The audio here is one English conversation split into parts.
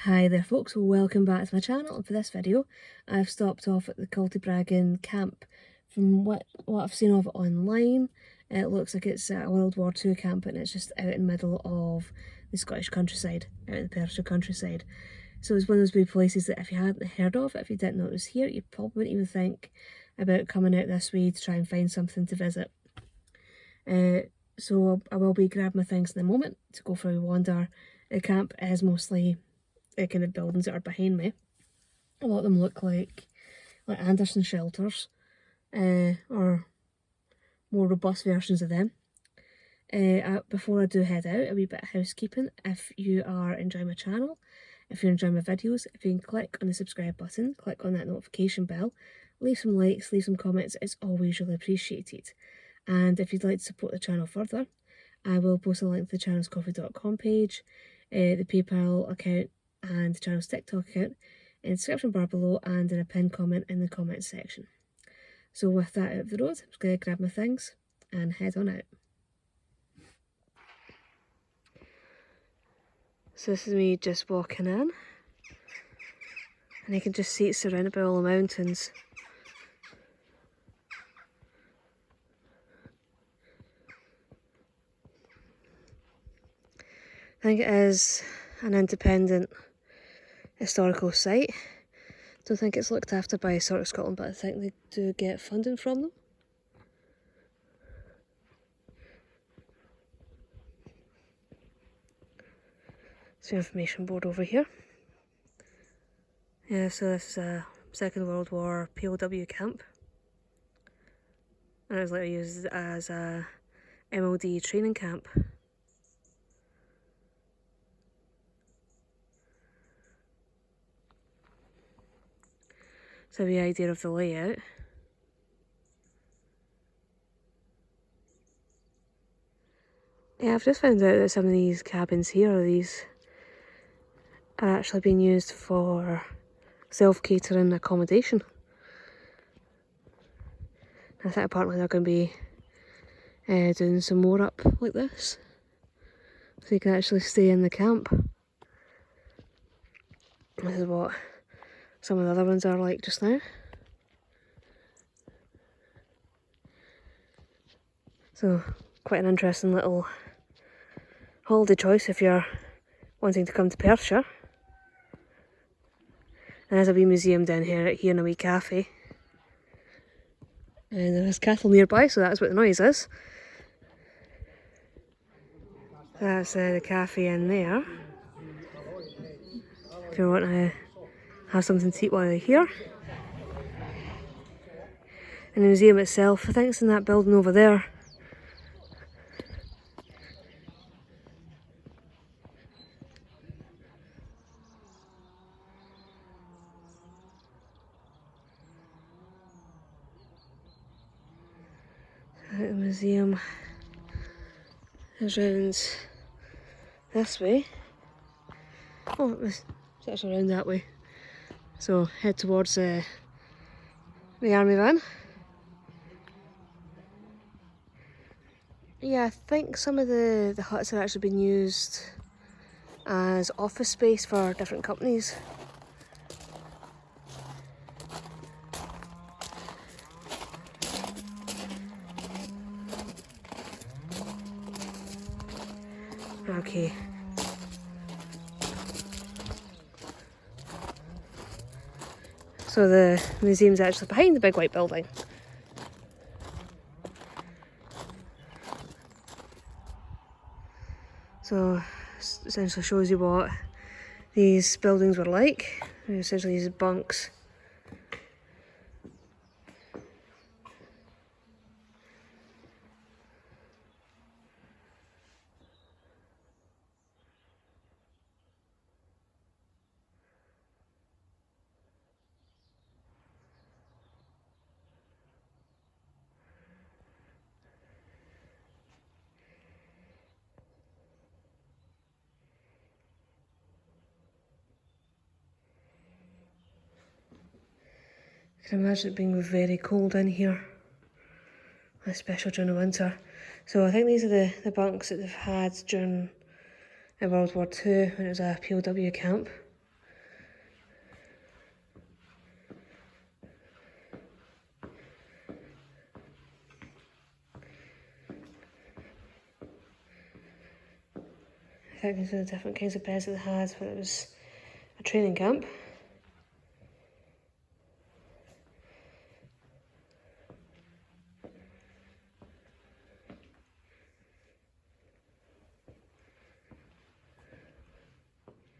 Hi there folks, welcome back to my channel, and for this video I've stopped off at the Cultybraggan Camp. From what I've seen of it online, it looks like it's a World War II camp, and it's just out in the middle of the Scottish countryside, out in the Perthshire countryside. So it's one of those wee places that if you hadn't heard of it, if you didn't know it was here, you probably wouldn't even think about coming out this way to try and find something to visit. So I will be grabbing my things in a moment to go for a wander. The camp is mostly the kind of buildings that are behind me. A lot of them look like Anderson shelters, or more robust versions of them. Before I do head out, a wee bit of housekeeping. If you are enjoying my channel, if you're enjoying my videos, if you can click on the subscribe button, click on that notification bell, leave some likes, leave some comments, it's always really appreciated. And if you'd like to support the channel further, I will post a link to the channel's coffee.com page, the PayPal account and the channel's TikTok account in the description bar below and in a pinned comment in the comments section. So with that out of the road, I'm just going to grab my things and head on out. So this is me just walking in, and you can just see it's surrounded by all the mountains. I think it is an independent historical site. Don't think it's looked after by Sort of Scotland, but I think they do get funding from them. There's the information board over here. Yeah, so this is a Second World War POW camp, and it was later used as a MOD training camp. So the idea of the layout. Yeah, I've just found out that some of these cabins here, are actually being used for self-catering accommodation. I think apparently they're going to be doing some more up like this, so you can actually stay in the camp. This is what some of the other ones are like just now. So quite an interesting little holiday choice if you're wanting to come to Perthshire. And there's a wee museum down here and a wee cafe. And there's cattle nearby, so that's what the noise is. That's the cafe in there, if you want to have something to eat while you're here. And the museum itself, I think it's in that building over there. The museum is round this way. Oh, it's actually around that way. So head towards the army van. Yeah, I think some of the huts are actually being used as office space for different companies. Okay. So the museum's actually behind the big white building. So essentially shows you what these buildings were like. Essentially these bunks. I can imagine it being very cold in here, especially during the winter. So I think these are the bunks that they've had during World War II when it was a POW camp. Thinking of the different kinds of beds that they had when it was a training camp.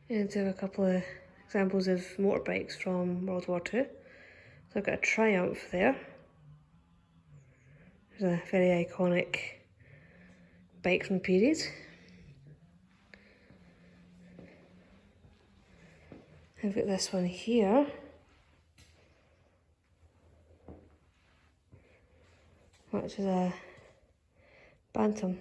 And do a couple of examples of motorbikes from World War II. So I've got a Triumph there. There's a very iconic bike from the period. I've got this one here. Which is a Bantam.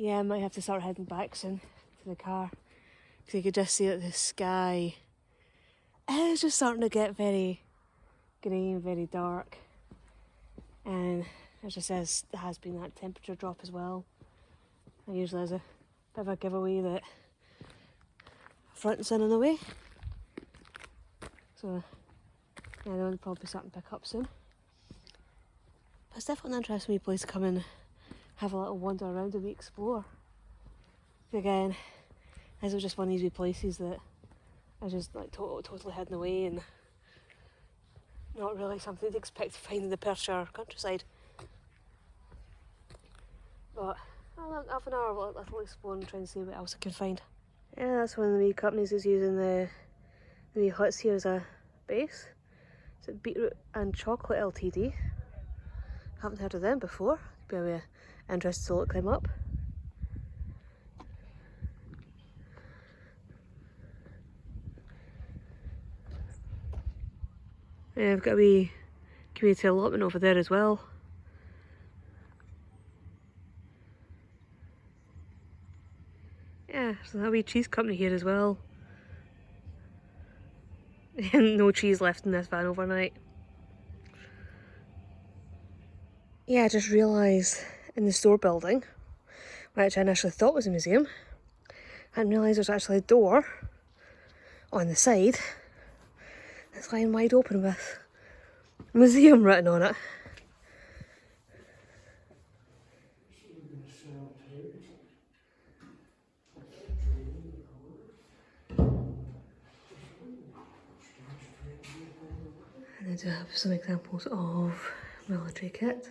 Yeah, I might have to start heading back soon to the car, because you could just see that the sky is just starting to get very grey and very dark, and as I says, there has been that temperature drop as well. And usually there's a bit of a giveaway that front's in a way, so yeah, they'll probably start to pick up soon. But it's definitely an interesting wee place to come and have a little wander around and explore. Again, this was just one of these wee places that I just like totally hidden away and not really something to expect to find in the Perthshire countryside. But half an hour of little exploring and trying to see what else I can find. Yeah, that's one of the wee companies that's using the wee huts here as a base. It's Beetroot and Chocolate Ltd. Haven't heard of them before. Be a bit interested to look them up. Yeah, I've got a wee community allotment over there as well. Yeah, there's a wee cheese company here as well. And no cheese left in this van overnight. Yeah, I just realised in the store building, which I initially thought was a museum, I didn't realise there's actually a door on the side that's lying wide open with museum written on it. And I do have some examples of military kit.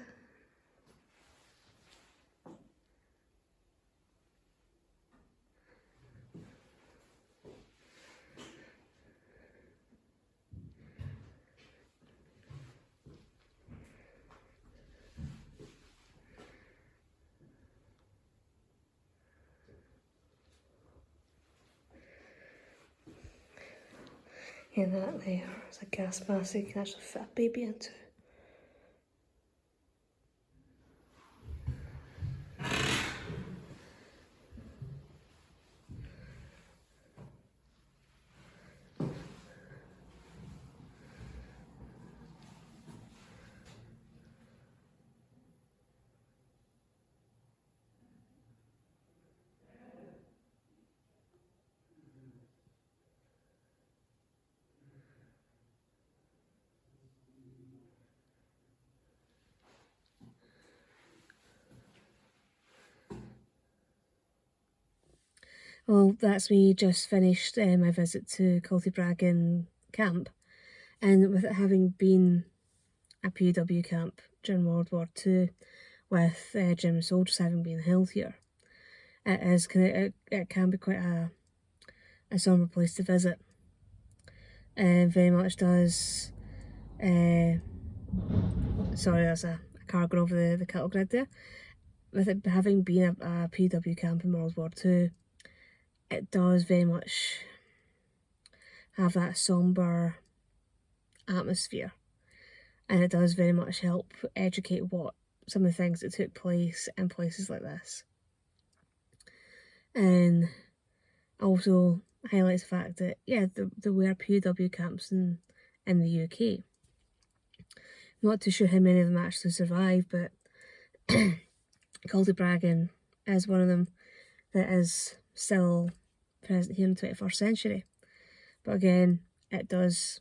Yeah, that there is a gas mask you can actually fit a baby into. Well, that's me just finished my visit to Cultybraggan Camp, and with it having been a PW camp during World War II, with German soldiers having been held here, it can be quite a somber place to visit. Very much does. Sorry, there's a car going over the cattle grid there. With it having been a PW camp in World War II, it does very much have that sombre atmosphere, and it does very much help educate what some of the things that took place in places like this. And also highlights the fact that, yeah, there were POW camps in the UK. Not too sure how many of them actually survived, but Cultybraggan is one of them that is still present here in the 21st century. But again, it does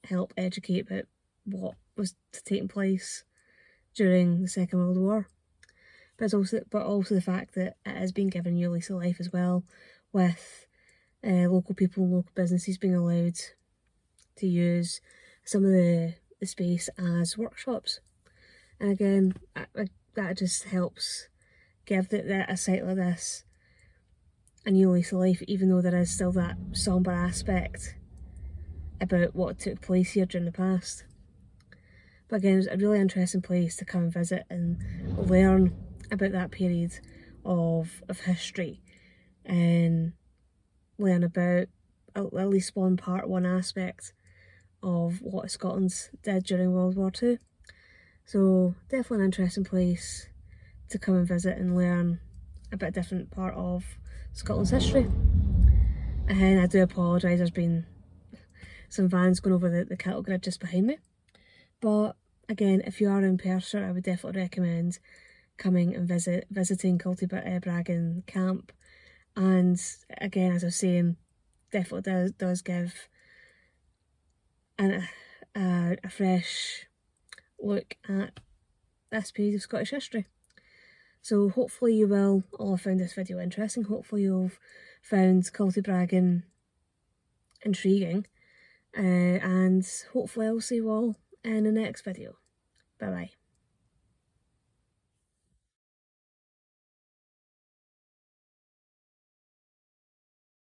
help educate about what was taking place during the Second World War. But also the fact that it has been given new lease of life as well, with local people and local businesses being allowed to use some of the space as workshops. And again, that just helps give a site like this a new lease of life, even though there is still that sombre aspect about what took place here during the past. But again, it was a really interesting place to come and visit and learn about that period of history, and learn about at least one aspect of what Scotland did during World War II. So definitely an interesting place to come and visit and learn a bit different part of Scotland's history. And I do apologise, there's been some vans going over the cattle grid just behind me. But again, if you are in Perthshire, I would definitely recommend coming and visiting Cultybraggan Camp. And again, as I was saying, definitely does give a fresh look at this period of Scottish history. So hopefully you will all have found this video interesting. Hopefully you'll have found Cultybraggan intriguing. And hopefully I'll see you all in the next video. Bye bye.